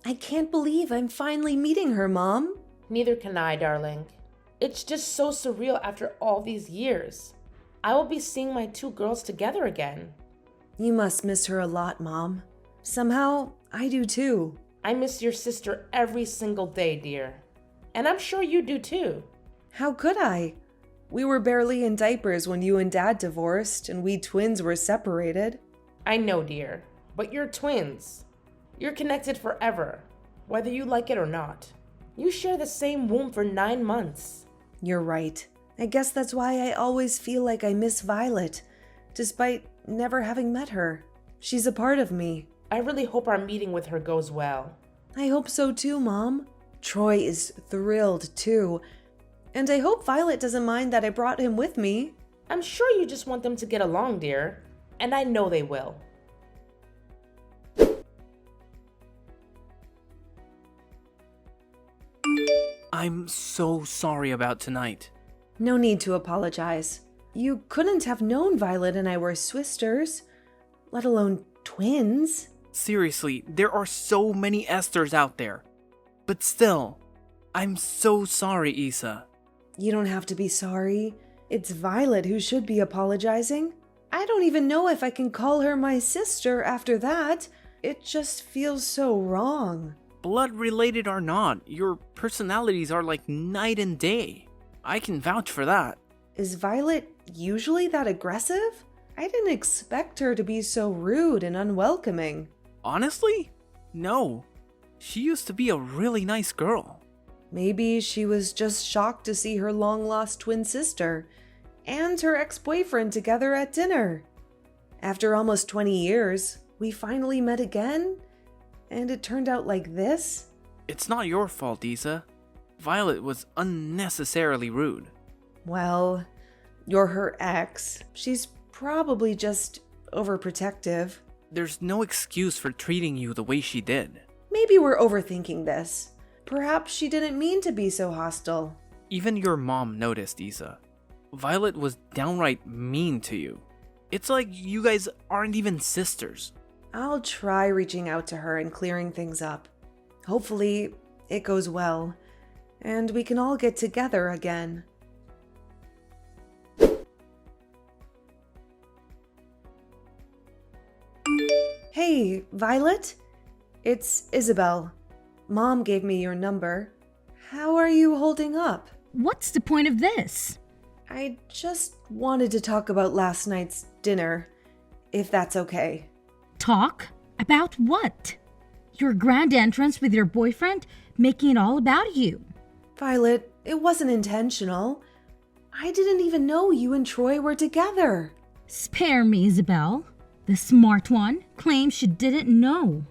I can't believe I'm finally meeting her, Mom. Neither can I, darling. It's just so surreal after all these years. I will be seeing my two girls together again. You must miss her a lot, Mom. Somehow, I do too. I miss your sister every single day, dear. And I'm sure you do too. How could I? We were barely in diapers when you and Dad divorced, and we twins were separated. I know, dear, but you're twins. You're connected forever, whether you like it or not. You share the same womb for 9 months. You're right. I guess that's why I always feel like I miss Violet, despite never having met her. She's a part of me. I really hope our meeting with her goes well. I hope so too, Mom. Troy is thrilled too. And I hope Violet doesn't mind that I brought him with me. I'm sure you just want them to get along, dear. And I know they will. I'm so sorry about tonight. No need to apologize. You couldn't have known Violet and I were sisters, let alone twins. Seriously, there are so many Esthers out there. But still, I'm so sorry, Isa. You don't have to be sorry. It's Violet who should be apologizing. I don't even know if I can call her my sister after that. It just feels so wrong. Blood related or not, your personalities are like night and day. I can vouch for that. Is Violet usually that aggressive? I didn't expect her to be so rude and unwelcoming. Honestly? No. She used to be a really nice girl. Maybe she was just shocked to see her long-lost twin sister and her ex-boyfriend together at dinner. After almost 20 years, we finally met again, and it turned out like this? It's not your fault, Isa. Violet was unnecessarily rude. Well, you're her ex. She's probably just overprotective. There's no excuse for treating you the way she did. Maybe we're overthinking this. Perhaps she didn't mean to be so hostile. Even your mom noticed, Isa. Violet was downright mean to you. It's like you guys aren't even sisters. I'll try reaching out to her and clearing things up. Hopefully, it goes well, and we can all get together again. Hey, Violet? It's Isabel. Mom gave me your number. How are you holding up? What's the point of this? I just wanted to talk about last night's dinner, if that's okay. Talk? About what? Your grand entrance with your boyfriend, making it all about you. Violet, it wasn't intentional. I didn't even know you and Troy were together. Spare me, Isabel. The smart one claims she didn't know.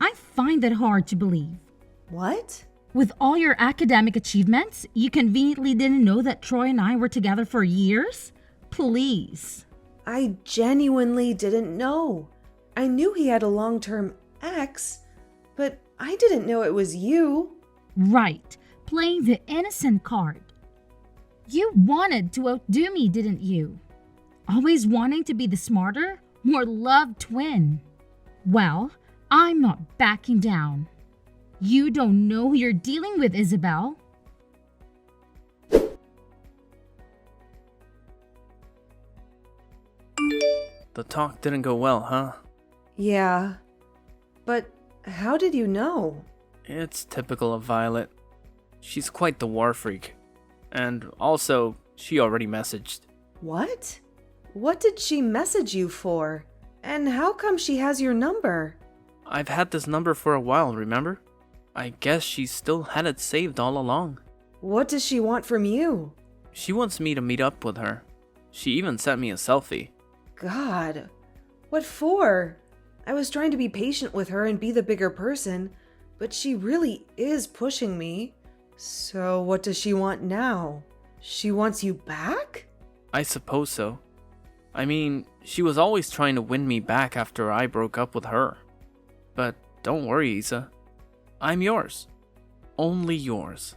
I find that hard to believe. What? With all your academic achievements, you conveniently didn't know that Troy and I were together for years? Please. I genuinely didn't know. I knew he had a long-term ex, but I didn't know it was you. Right, playing the innocent card. You wanted to outdo me, didn't you? Always wanting to be the smarter, more loved twin. Well, I'm not backing down. You don't know who you're dealing with, Isabel. The talk didn't go well, huh? Yeah, but how did you know? It's typical of Violet. She's quite the war freak. And also, she already messaged. What? What did she message you for? And how come she has your number? I've had this number for a while, remember? I guess she still had it saved all along. What does she want from you? She wants me to meet up with her. She even sent me a selfie. God, what for? I was trying to be patient with her and be the bigger person, but she really is pushing me. So what does she want now? She wants you back? I suppose so. I mean, she was always trying to win me back after I broke up with her. But don't worry, Isa. I'm yours. Only yours.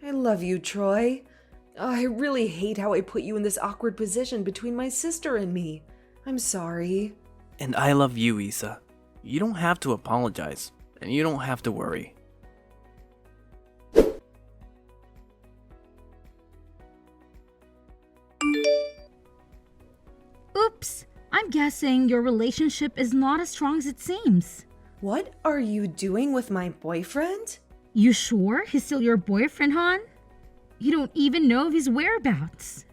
I love you, Troy. I really hate how I put you in this awkward position between my sister and me. I'm sorry. And I love you, Isa. You don't have to apologize. and you don't have to worry. Oops, I'm guessing your relationship is not as strong as it seems. What are you doing with my boyfriend? You sure he's still your boyfriend, hon? You don't even know of his whereabouts.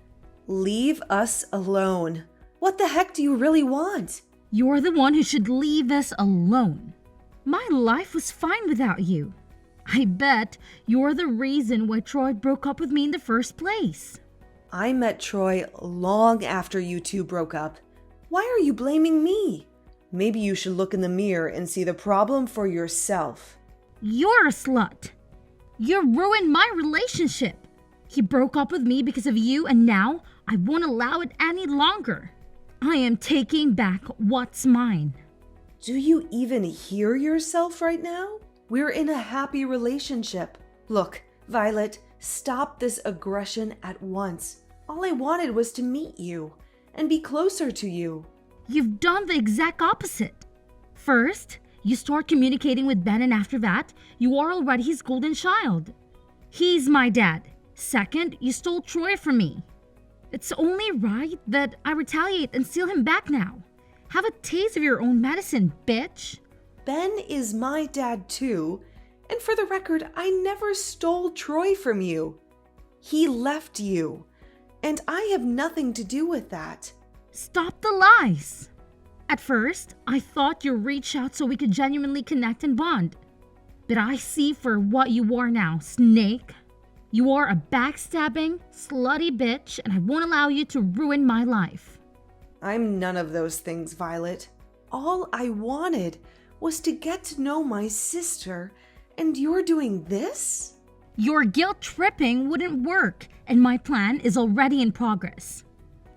Leave us alone. What the heck do you really want? You're the one who should leave us alone. My life was fine without you. I bet you're the reason why Troy broke up with me in the first place. I met Troy long after you two broke up. Why are you blaming me? Maybe you should look in the mirror and see the problem for yourself. You're a slut. You ruined my relationship. He broke up with me because of you, and now I won't allow it any longer. I am taking back what's mine. Do you even hear yourself right now? We're in a happy relationship. Look, Violet, stop this aggression at once. All I wanted was to meet you and be closer to you. You've done the exact opposite. First, you start communicating with Ben, and after that, you are already his golden child. He's my dad. Second, you stole Troy from me. It's only right that I retaliate and steal him back now. Have a taste of your own medicine, bitch. Ben is my dad too, and for the record, I never stole Troy from you. He left you, and I have nothing to do with that. Stop the lies. At first, I thought you'd reach out so we could genuinely connect and bond. But I see for what you are now, snake. You are a backstabbing, slutty bitch, and I won't allow you to ruin my life. I'm none of those things, Violet. All I wanted was to get to know my sister, and you're doing this? Your guilt tripping wouldn't work, and my plan is already in progress.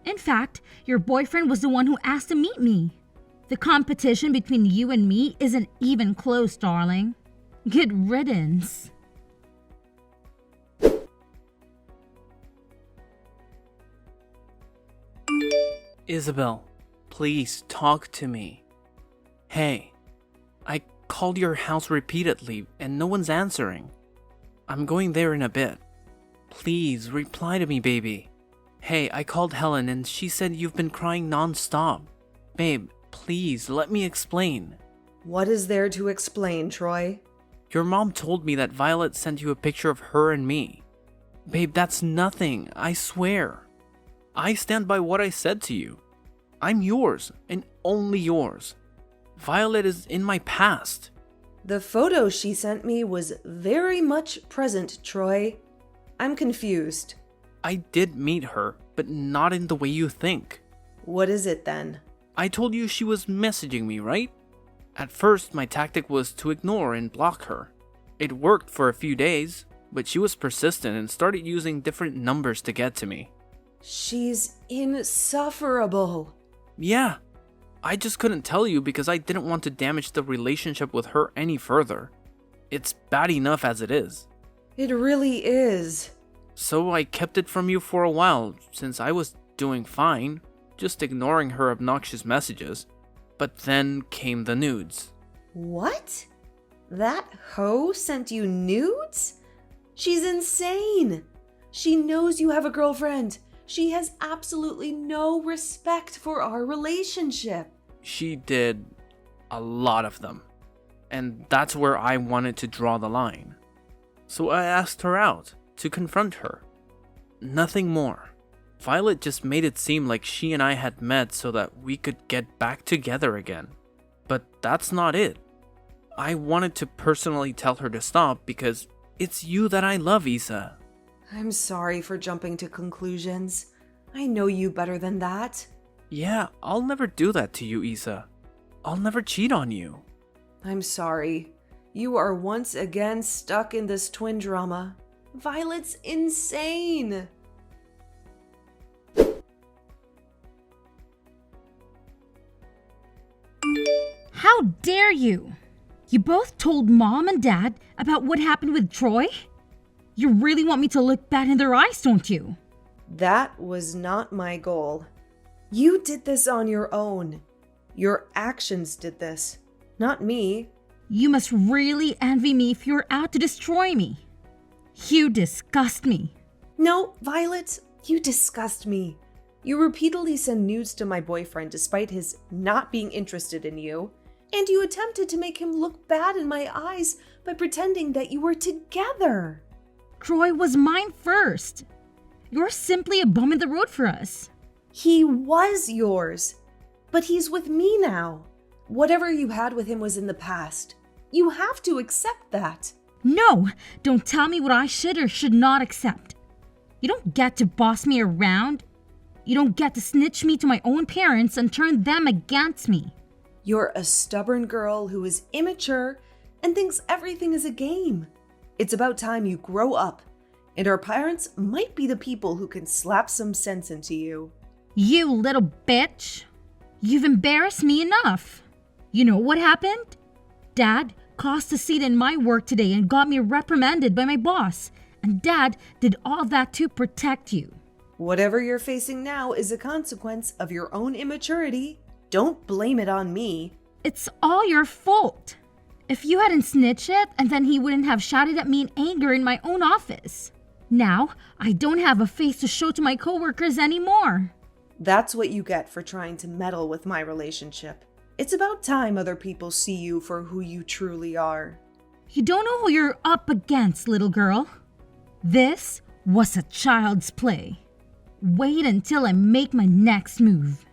In fact, your boyfriend was the one who asked to meet me. The competition between you and me isn't even close, darling. Good riddance. Isabel, please talk to me. Hey, I called your house repeatedly and no one's answering. I'm going there in a bit. Please reply to me, baby. Hey, I called Helen and she said you've been crying non-stop. Babe, please let me explain. What is there to explain, Troy? Your mom told me that Violet sent you a picture of her and me. Babe, that's nothing, I swear. I stand by what I said to you. I'm yours, and only yours. Violet is in my past. The photo she sent me was very much present, Troy. I'm confused. I did meet her, but not in the way you think. What is it then? I told you she was messaging me, right? At first, my tactic was to ignore and block her. It worked for a few days, but she was persistent and started using different numbers to get to me. She's insufferable. Yeah, I just couldn't tell you because I didn't want to damage the relationship with her any further. It's bad enough as it is. It really is. So I kept it from you for a while, since I was doing fine, just ignoring her obnoxious messages. But then came the nudes. What? That hoe sent you nudes? She's insane. She knows you have a girlfriend. She has absolutely no respect for our relationship. She did a lot of them. And that's where I wanted to draw the line. So I asked her out to confront her. Nothing more. Violet just made it seem like she and I had met so that we could get back together again. But that's not it. I wanted to personally tell her to stop because it's you that I love, Isa. I'm sorry for jumping to conclusions. I know you better than that. Yeah, I'll never do that to you, Isa. I'll never cheat on you. I'm sorry. You are once again stuck in this twin drama. Violet's insane. How dare you? You both told Mom and Dad about what happened with Troy? You really want me to look bad in their eyes, don't you? That was not my goal. You did this on your own. Your actions did this, not me. You must really envy me if you're out to destroy me. You disgust me. No, Violet, you disgust me. You repeatedly send nudes to my boyfriend despite his not being interested in you, and you attempted to make him look bad in my eyes by pretending that you were together. Troy was mine first. You're simply a bum in the road for us. He was yours, but he's with me now. Whatever you had with him was in the past. You have to accept that. No, don't tell me what I should or should not accept. You don't get to boss me around. You don't get to snitch me to my own parents and turn them against me. You're a stubborn girl who is immature and thinks everything is a game. It's about time you grow up, and our parents might be the people who can slap some sense into you. You little bitch. You've embarrassed me enough. You know what happened? Dad cost a seat in my work today and got me reprimanded by my boss. And Dad did all that to protect you. Whatever you're facing now is a consequence of your own immaturity. Don't blame it on me. It's all your fault. If you hadn't snitched it, and then he wouldn't have shouted at me in anger in my own office. Now, I don't have a face to show to my coworkers anymore. That's what you get for trying to meddle with my relationship. It's about time other people see you for who you truly are. You don't know who you're up against, little girl. This was a child's play. Wait until I make my next move.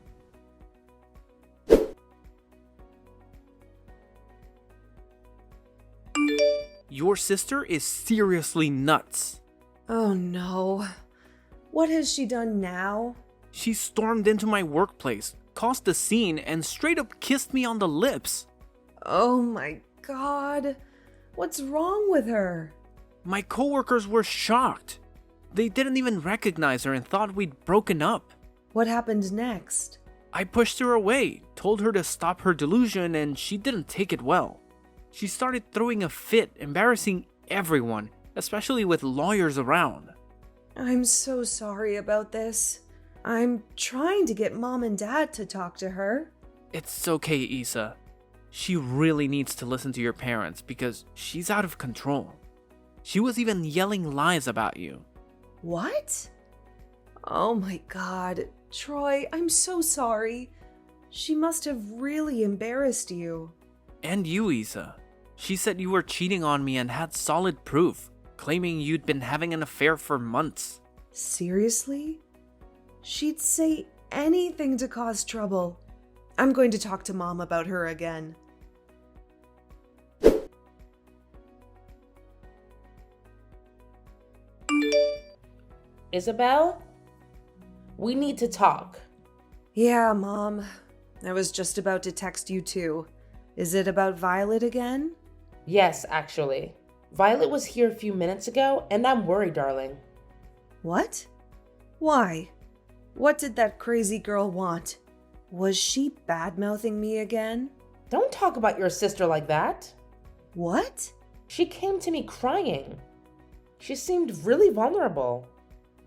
Your sister is seriously nuts. Oh no. What has she done now? She stormed into my workplace, caused a scene, and straight up kissed me on the lips. Oh my god. What's wrong with her? My coworkers were shocked. They didn't even recognize her and thought we'd broken up. What happened next? I pushed her away, told her to stop her delusion, and she didn't take it well. She started throwing a fit, embarrassing everyone, especially with lawyers around. I'm so sorry about this. I'm trying to get Mom and Dad to talk to her. It's okay, Isa. She really needs to listen to your parents because she's out of control. She was even yelling lies about you. What? Oh my god. Troy, I'm so sorry. She must have really embarrassed you. And you, Isa. She said you were cheating on me and had solid proof, claiming you'd been having an affair for months. Seriously? She'd say anything to cause trouble. I'm going to talk to Mom about her again. Isabel? We need to talk. Yeah, Mom. I was just about to text you too. Is it about Violet again? Yes, actually. Violet was here a few minutes ago, and I'm worried, darling. What? Why? What did that crazy girl want? Was she bad-mouthing me again? Don't talk about your sister like that. What? She came to me crying. She seemed really vulnerable.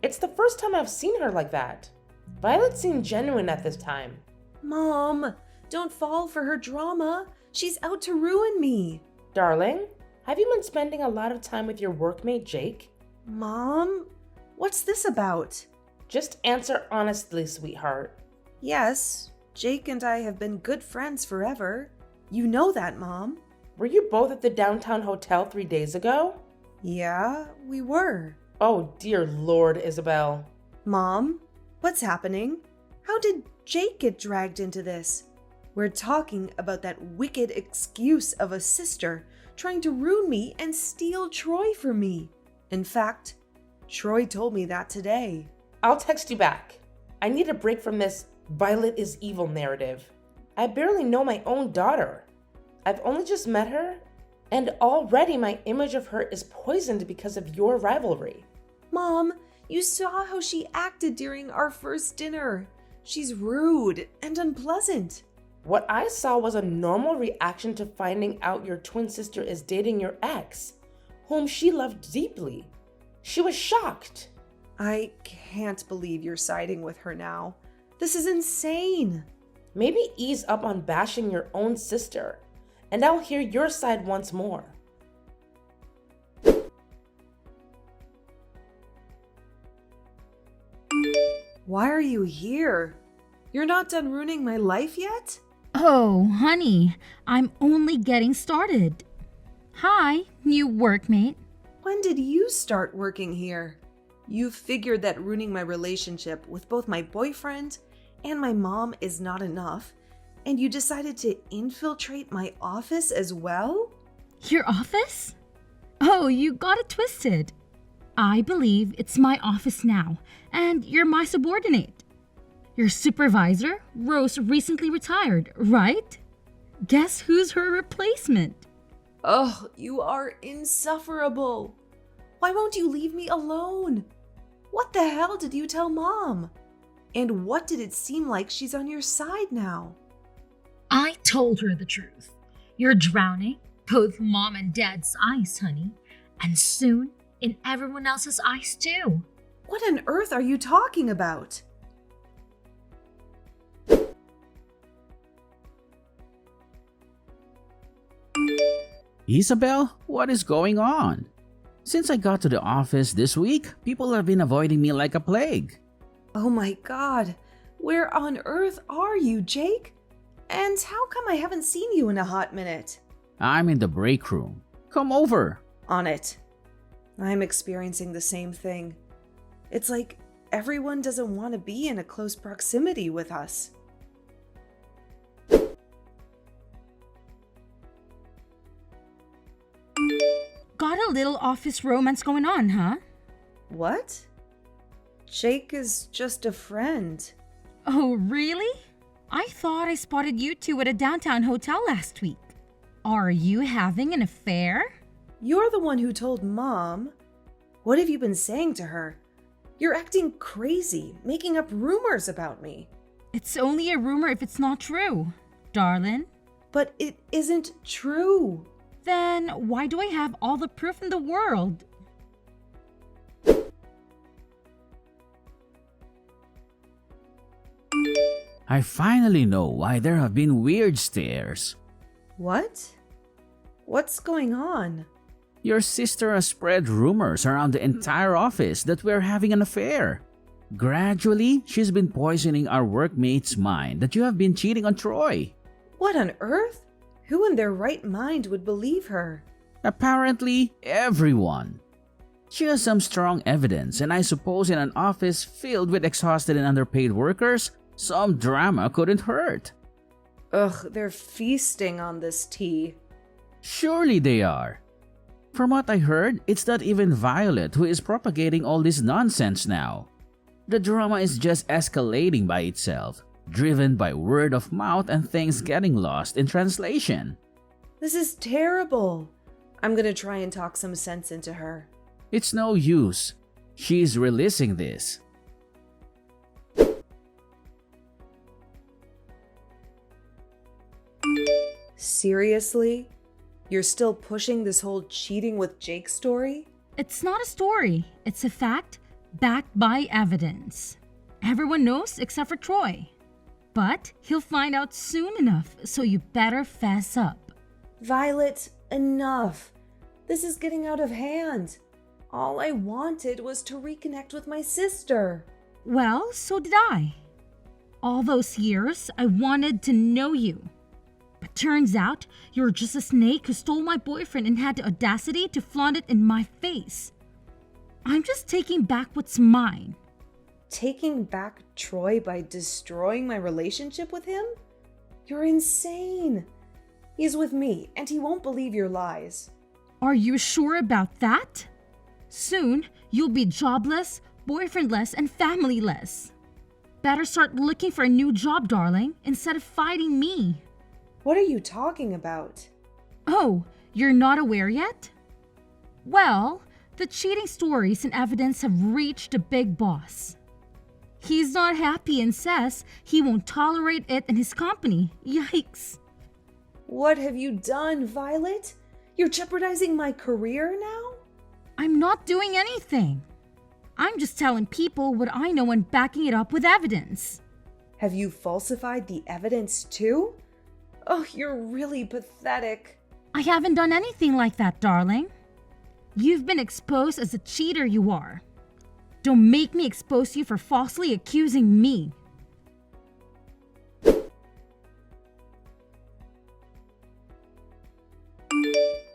It's the first time I've seen her like that. Violet seemed genuine at this time. Mom, don't fall for her drama. She's out to ruin me. Darling, have you been spending a lot of time with your workmate, Jake? Mom, what's this about? Just answer honestly, sweetheart. Yes, Jake and I have been good friends forever. You know that, Mom. Were you both at the downtown hotel 3 days ago? Yeah, we were. Oh, dear Lord, Isabel. Mom, what's happening? How did Jake get dragged into this? We're talking about that wicked excuse of a sister trying to ruin me and steal Troy from me. In fact, Troy told me that today. I'll text you back. I need a break from this Violet is evil narrative. I barely know my own daughter. I've only just met her, and already my image of her is poisoned because of your rivalry. Mom, you saw how she acted during our first dinner. She's rude and unpleasant. What I saw was a normal reaction to finding out your twin sister is dating your ex, whom she loved deeply. She was shocked. I can't believe you're siding with her now. This is insane. Maybe ease up on bashing your own sister and I'll hear your side once more. Why are you here? You're not done ruining my life yet? Oh, honey, I'm only getting started. Hi, new workmate. When did you start working here? You figured that ruining my relationship with both my boyfriend and my mom is not enough, and you decided to infiltrate my office as well? Your office? Oh, you got it twisted. I believe it's my office now, and you're my subordinate. Your supervisor, Rose, recently retired, right? Guess who's her replacement? Oh, you are insufferable. Why won't you leave me alone? What the hell did you tell Mom? And what did it seem like she's on your side now? I told her the truth. You're drowning both Mom and Dad's eyes, honey, and soon in everyone else's eyes too. What on earth are you talking about? Isabel, what is going on? Since I got to the office this week, people have been avoiding me like a plague. Oh my God, where on earth are you, Jake? And how come I haven't seen you in a hot minute? I'm in the break room. Come over. On it. I'm experiencing the same thing. It's like everyone doesn't want to be in a close proximity with us. Got a little office romance going on, huh? What? Jake is just a friend. Oh, really? I thought I spotted you two at a downtown hotel last week. Are you having an affair? You're the one who told Mom. What have you been saying to her? You're acting crazy, making up rumors about me. It's only a rumor if it's not true, darling. But it isn't true. Then why do I have all the proof in the world? I finally know why there have been weird stares. What? What's going on? Your sister has spread rumors around the entire office that we're having an affair. Gradually, she's been poisoning our workmates' mind that you have been cheating on Troy. What on earth? Who in their right mind would believe her? Apparently, everyone. She has some strong evidence, and I suppose in an office filled with exhausted and underpaid workers, some drama couldn't hurt. Ugh, they're feasting on this tea. Surely they are. From what I heard, it's not even Violet who is propagating all this nonsense now. The drama is just escalating by itself, driven by word of mouth and things getting lost in translation. This is terrible. I'm gonna try and talk some sense into her. It's no use. She's releasing this. Seriously? You're still pushing this whole cheating with Jake story? It's not a story. It's a fact backed by evidence. Everyone knows except for Troy. But he'll find out soon enough, so you better fess up. Violet, enough. This is getting out of hand. All I wanted was to reconnect with my sister. Well, so did I. All those years, I wanted to know you. But turns out, you're just a snake who stole my boyfriend and had the audacity to flaunt it in my face. I'm just taking back what's mine. Taking back Troy by destroying my relationship with him? You're insane. He's with me, and he won't believe your lies. Are you sure about that? Soon, you'll be jobless, boyfriendless, and familyless. Better start looking for a new job, darling, instead of fighting me. What are you talking about? Oh, you're not aware yet? Well, the cheating stories and evidence have reached the big boss. He's not happy and says he won't tolerate it in his company. Yikes. What have you done, Violet? You're jeopardizing my career now? I'm not doing anything. I'm just telling people what I know and backing it up with evidence. Have you falsified the evidence too? Oh, you're really pathetic. I haven't done anything like that, darling. You've been exposed as a cheater, you are. Don't make me expose you for falsely accusing me.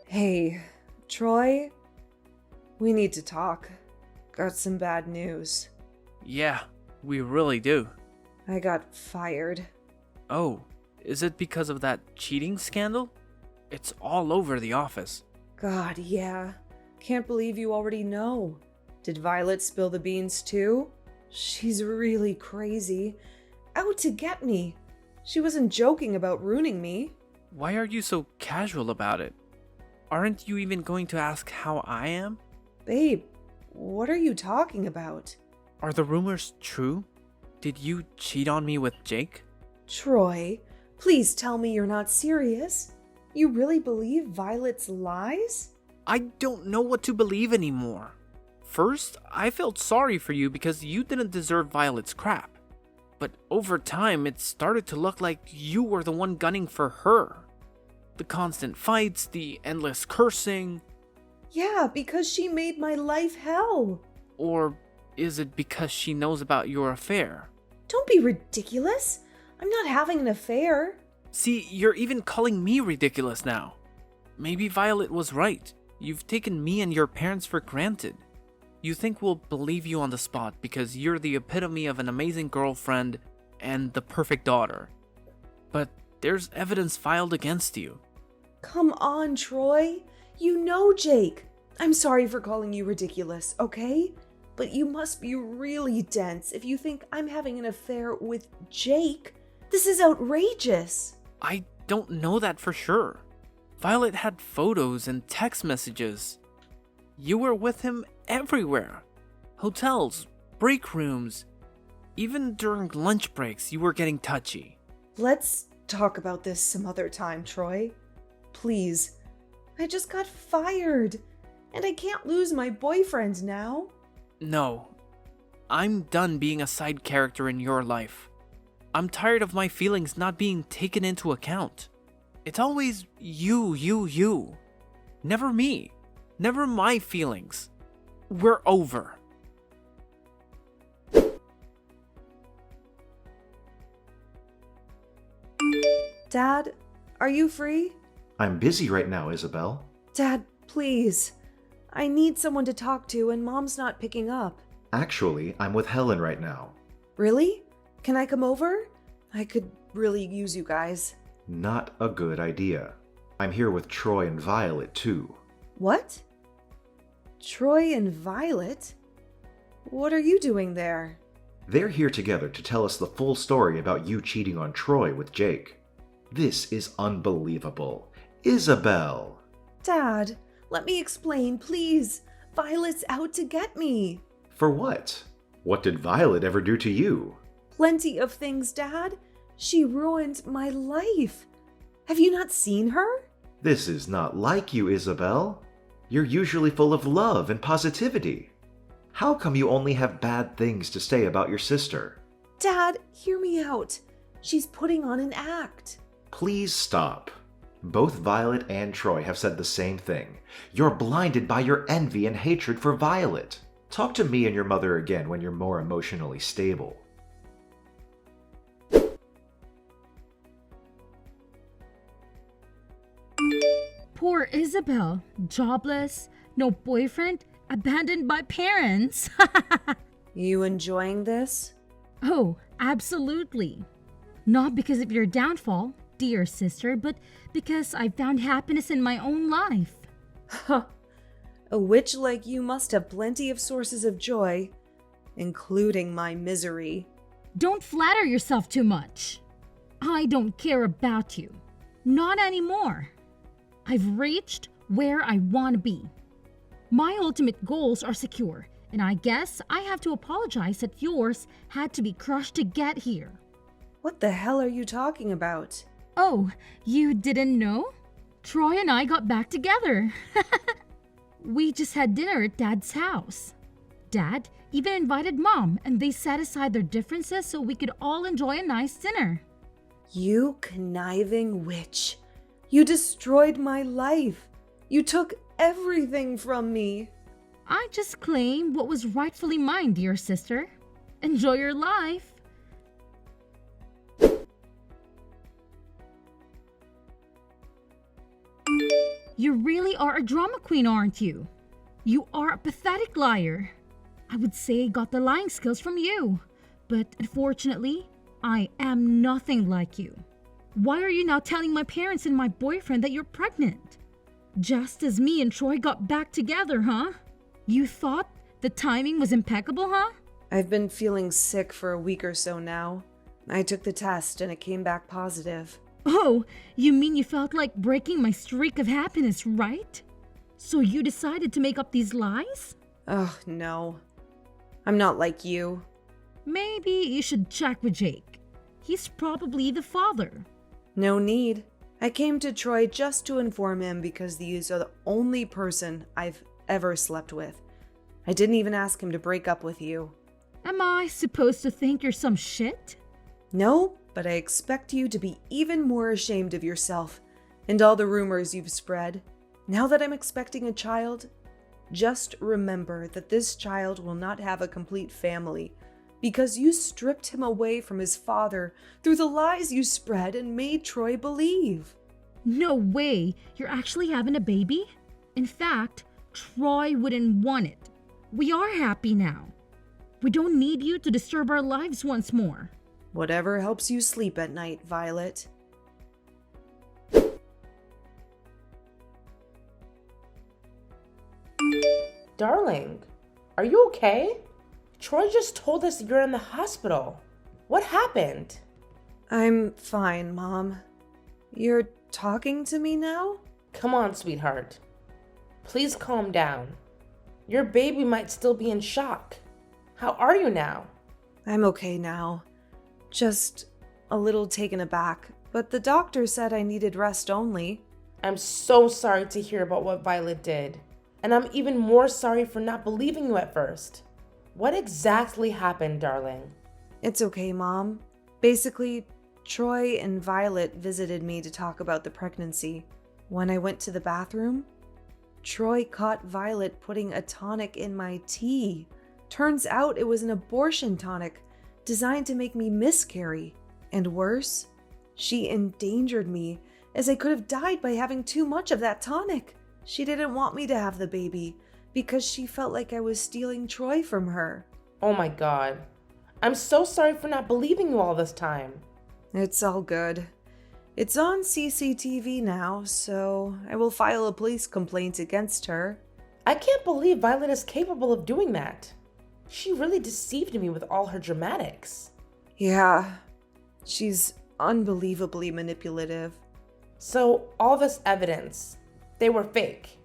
Hey, Troy, we need to talk. Got some bad news. Yeah, we really do. I got fired. Oh, is it because of that cheating scandal? It's all over the office. God, yeah. Can't believe you already know. Did Violet spill the beans too? She's really crazy. Out to get me. She wasn't joking about ruining me. Why are you so casual about it? Aren't you even going to ask how I am? Babe, what are you talking about? Are the rumors true? Did you cheat on me with Jake? Troy, please tell me you're not serious. You really believe Violet's lies? I don't know what to believe anymore. First, I felt sorry for you because you didn't deserve Violet's crap. But over time, it started to look like you were the one gunning for her. The constant fights, the endless cursing. Yeah, because she made my life hell. Or is it because she knows about your affair? Don't be ridiculous. I'm not having an affair. See, you're even calling me ridiculous now. Maybe Violet was right. You've taken me and your parents for granted. You think we'll believe you on the spot because you're the epitome of an amazing girlfriend and the perfect daughter. But there's evidence filed against you. Come on, Troy. You know Jake. I'm sorry for calling you ridiculous, okay? But you must be really dense if you think I'm having an affair with Jake. This is outrageous. I don't know that for sure. Violet had photos and text messages. You were with him everywhere. Hotels, break rooms. Even during lunch breaks, you were getting touchy. Let's talk about this some other time, Troy. Please. I just got fired. And I can't lose my boyfriend now. No. I'm done being a side character in your life. I'm tired of my feelings not being taken into account. It's always you. Never me. Never my feelings. We're over. Dad, are you free? I'm busy right now, Isabel. Dad, please. I need someone to talk to and Mom's not picking up. Actually, I'm with Helen right now. Really? Can I come over? I could really use you guys. Not a good idea. I'm here with Troy and Violet, too. What? Troy and Violet? What are you doing there? They're here together to tell us the full story about you cheating on Troy with Jake. This is unbelievable. Isabel! Dad, let me explain, please. Violet's out to get me. For what? What did Violet ever do to you? Plenty of things, Dad. She ruined my life. Have you not seen her? This is not like you, Isabel. You're usually full of love and positivity. How come you only have bad things to say about your sister? Dad, hear me out. She's putting on an act. Please stop. Both Violet and Troy have said the same thing. You're blinded by your envy and hatred for Violet. Talk to me and your mother again when you're more emotionally stable. Poor Isabel, jobless, no boyfriend, abandoned by parents. You enjoying this? Oh, absolutely. Not because of your downfall, dear sister, but because I found happiness in my own life. A witch like you must have plenty of sources of joy, including my misery. Don't flatter yourself too much. I don't care about you. Not anymore. I've reached where I want to be. My ultimate goals are secure, and I guess I have to apologize that yours had to be crushed to get here. What the hell are you talking about? Oh, you didn't know? Troy and I got back together. We just had dinner at Dad's house. Dad even invited Mom, and they set aside their differences so we could all enjoy a nice dinner. You conniving witch. You destroyed my life. You took everything from me. I just claim what was rightfully mine, dear sister. Enjoy your life. You really are a drama queen, aren't you? You are a pathetic liar. I would say I got the lying skills from you, but unfortunately, I am nothing like you. Why are you now telling my parents and my boyfriend that you're pregnant? Just as me and Troy got back together, huh? You thought the timing was impeccable, huh? I've been feeling sick for a week or so now. I took the test and it came back positive. Oh, you mean you felt like breaking my streak of happiness, right? So you decided to make up these lies? Oh, no. I'm not like you. Maybe you should check with Jake. He's probably the father. No need. I came to Troy just to inform him because these are the only person I've ever slept with. I didn't even ask him to break up with you. Am I supposed to think you're some shit? No, but I expect you to be even more ashamed of yourself and all the rumors you've spread. Now that I'm expecting a child, just remember that this child will not have a complete family because you stripped him away from his father through the lies you spread and made Troy believe. No way, you're actually having a baby? In fact, Troy wouldn't want it. We are happy now. We don't need you to disturb our lives once more. Whatever helps you sleep at night, Violet. Darling, are you okay? Troy just told us you're in the hospital. What happened? I'm fine, Mom. You're talking to me now? Come on, sweetheart. Please calm down. Your baby might still be in shock. How are you now? I'm okay now. Just a little taken aback, but the doctor said I needed rest only. I'm so sorry to hear about what Violet did. And I'm even more sorry for not believing you at first. What exactly happened, darling? It's okay, Mom. Basically, Troy and Violet visited me to talk about the pregnancy. When I went to the bathroom, Troy caught Violet putting a tonic in my tea. Turns out it was an abortion tonic designed to make me miscarry. And worse, she endangered me as I could have died by having too much of that tonic. She didn't want me to have the baby because she felt like I was stealing Troy from her. Oh my God. I'm so sorry for not believing you all this time. It's all good. It's on CCTV now, so I will file a police complaint against her. I can't believe Violet is capable of doing that. She really deceived me with all her dramatics. Yeah, she's unbelievably manipulative. So, all this evidence, they were fake.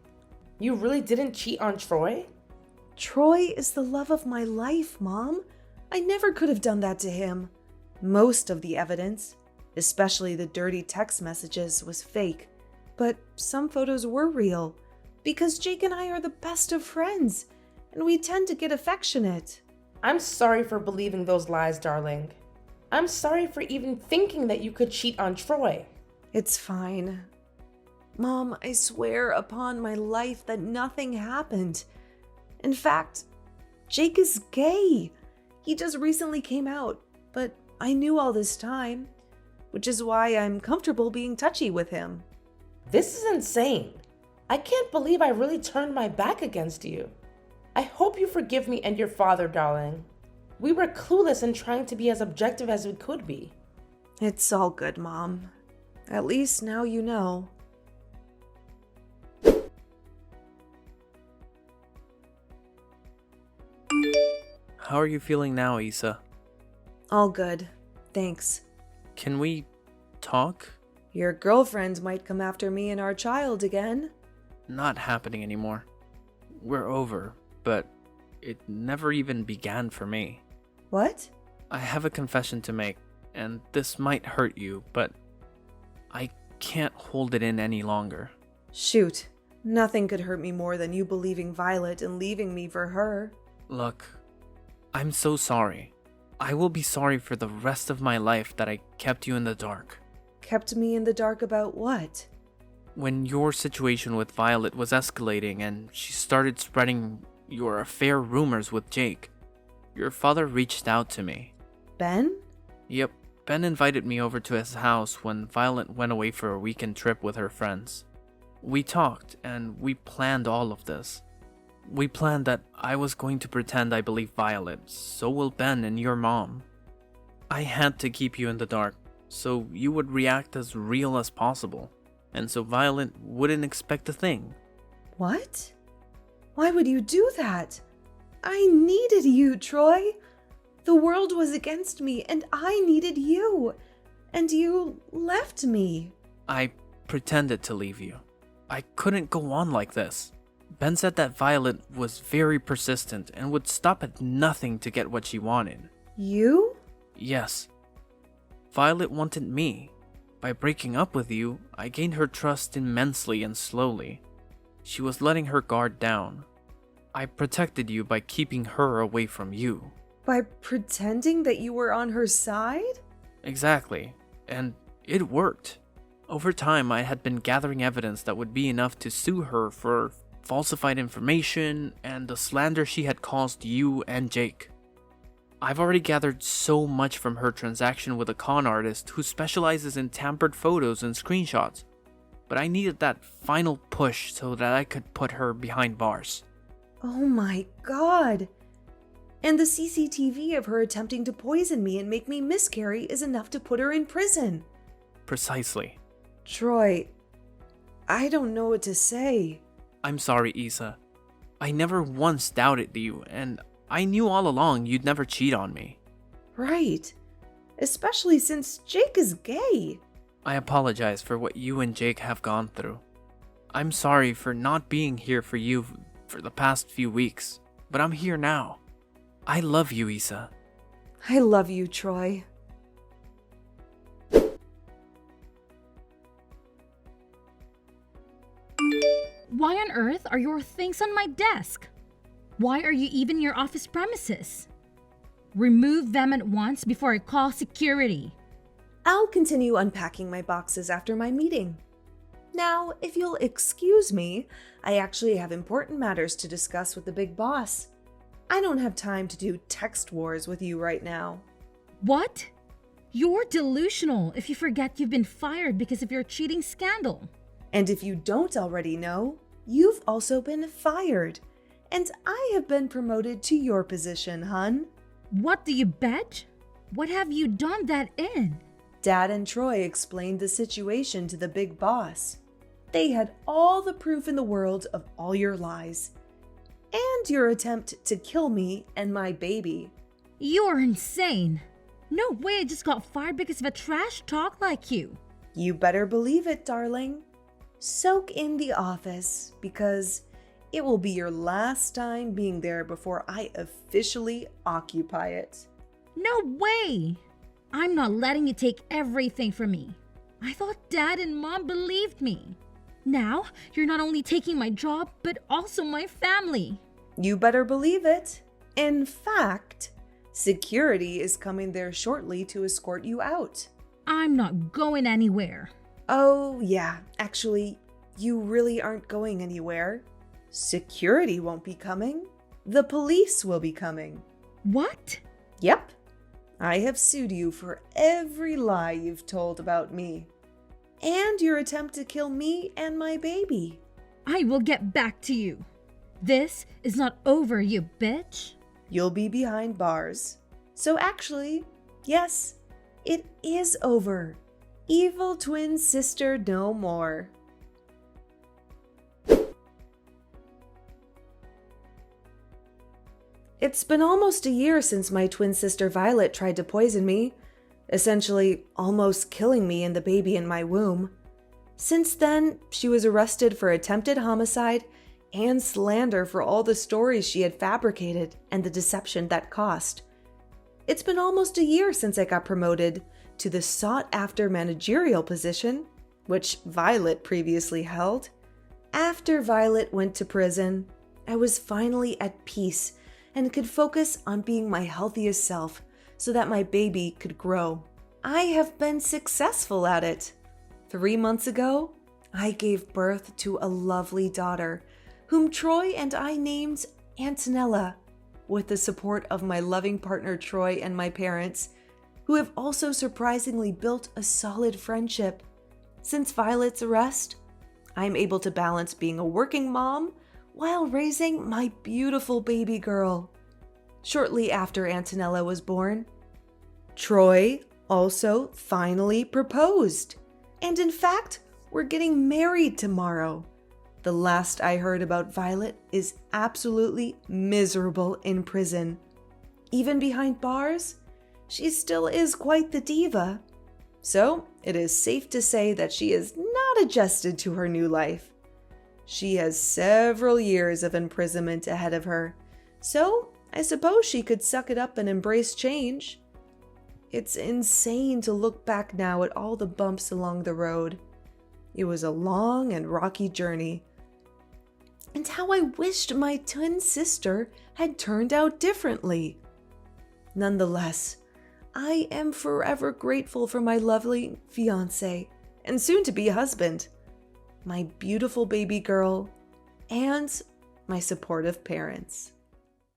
You really didn't cheat on Troy? Troy is the love of my life, Mom. I never could have done that to him. Most of the evidence, especially the dirty text messages, was fake. But some photos were real, because Jake and I are the best of friends, and we tend to get affectionate. I'm sorry for believing those lies, darling. I'm sorry for even thinking that you could cheat on Troy. It's fine. Mom, I swear upon my life that nothing happened. In fact, Jake is gay. He just recently came out, but I knew all this time, which is why I'm comfortable being touchy with him. This is insane. I can't believe I really turned my back against you. I hope you forgive me and your father, darling. We were clueless in trying to be as objective as we could be. It's all good, Mom. At least now you know. How are you feeling now, Isa? All good. Thanks. Can we talk? Your girlfriend might come after me and our child again. Not happening anymore. We're over, but it never even began for me. What? I have a confession to make, and this might hurt you, but I can't hold it in any longer. Shoot. Nothing could hurt me more than you believing Violet and leaving me for her. Look, I'm so sorry. I will be sorry for the rest of my life that I kept you in the dark. Kept me in the dark about what? When your situation with Violet was escalating and she started spreading your affair rumors with Jake, your father reached out to me. Ben? Yep, Ben invited me over to his house when Violet went away for a weekend trip with her friends. We talked and we planned all of this. We planned that I was going to pretend I believe Violet, so will Ben and your mom. I had to keep you in the dark, so you would react as real as possible, and so Violet wouldn't expect a thing. What? Why would you do that? I needed you, Troy. The world was against me, and I needed you. And you left me. I pretended to leave you. I couldn't go on like this. Ben said that Violet was very persistent and would stop at nothing to get what she wanted. You? Yes. Violet wanted me. By breaking up with you, I gained her trust immensely and slowly. She was letting her guard down. I protected you by keeping her away from you. By pretending that you were on her side? Exactly. And it worked. Over time, I had been gathering evidence that would be enough to sue her for falsified information and the slander she had caused you and Jake. I've already gathered so much from her transaction with a con artist who specializes in tampered photos and screenshots, but I needed that final push so that I could put her behind bars. Oh my God. And the CCTV of her attempting to poison me and make me miscarry is enough to put her in prison. Precisely. Troy, I don't know what to say. I'm sorry, Isa. I never once doubted you, and I knew all along you'd never cheat on me. Right. Especially since Jake is gay. I apologize for what you and Jake have gone through. I'm sorry for not being here for you for the past few weeks, but I'm here now. I love you, Isa. I love you, Troy. Why on earth are your things on my desk? Why are you even in your office premises? Remove them at once before I call security. I'll continue unpacking my boxes after my meeting. Now, if you'll excuse me, I actually have important matters to discuss with the big boss. I don't have time to do text wars with you right now. What? You're delusional if you forget you've been fired because of your cheating scandal. And if you don't already know, you've also been fired. And I have been promoted to your position, hun. What do you bet? What have you done that in? Dad and Troy explained the situation to the big boss. They had all the proof in the world of all your lies. And your attempt to kill me and my baby. You're insane. No way I just got fired because of a trash talk like you. You better believe it, darling. Soak in the office, because it will be your last time being there before I officially occupy it. No way! I'm not letting you take everything from me. I thought Dad and Mom believed me. Now, you're not only taking my job, but also my family. You better believe it. In fact, security is coming there shortly to escort you out. I'm not going anywhere. Oh, yeah, actually, you really aren't going anywhere. Security won't be coming. The police will be coming. What? Yep. I have sued you for every lie you've told about me. And your attempt to kill me and my baby. I will get back to you. This is not over, you bitch. You'll be behind bars. So actually, yes, it is over. Evil twin sister no more. It's been almost a year since my twin sister Violet tried to poison me, essentially almost killing me and the baby in my womb. Since then, she was arrested for attempted homicide and slander for all the stories she had fabricated and the deception that cost. It's been almost a year since I got promoted to the sought-after managerial position, which Violet previously held. After Violet went to prison, I was finally at peace and could focus on being my healthiest self so that my baby could grow. I have been successful at it. 3 months ago, I gave birth to a lovely daughter, whom Troy and I named Antonella, with the support of my loving partner Troy and my parents, who have also surprisingly built a solid friendship. Since Violet's arrest, I'm able to balance being a working mom while raising my beautiful baby girl. Shortly after Antonella was born, Troy also finally proposed. And in fact, we're getting married tomorrow. The last I heard about Violet is absolutely miserable in prison. Even behind bars, she still is quite the diva. So it is safe to say that she is not adjusted to her new life. She has several years of imprisonment ahead of her, so I suppose she could suck it up and embrace change. It's insane to look back now at all the bumps along the road. It was a long and rocky journey. And how I wished my twin sister had turned out differently. Nonetheless, I am forever grateful for my lovely fiancé and soon-to-be husband, my beautiful baby girl, and my supportive parents.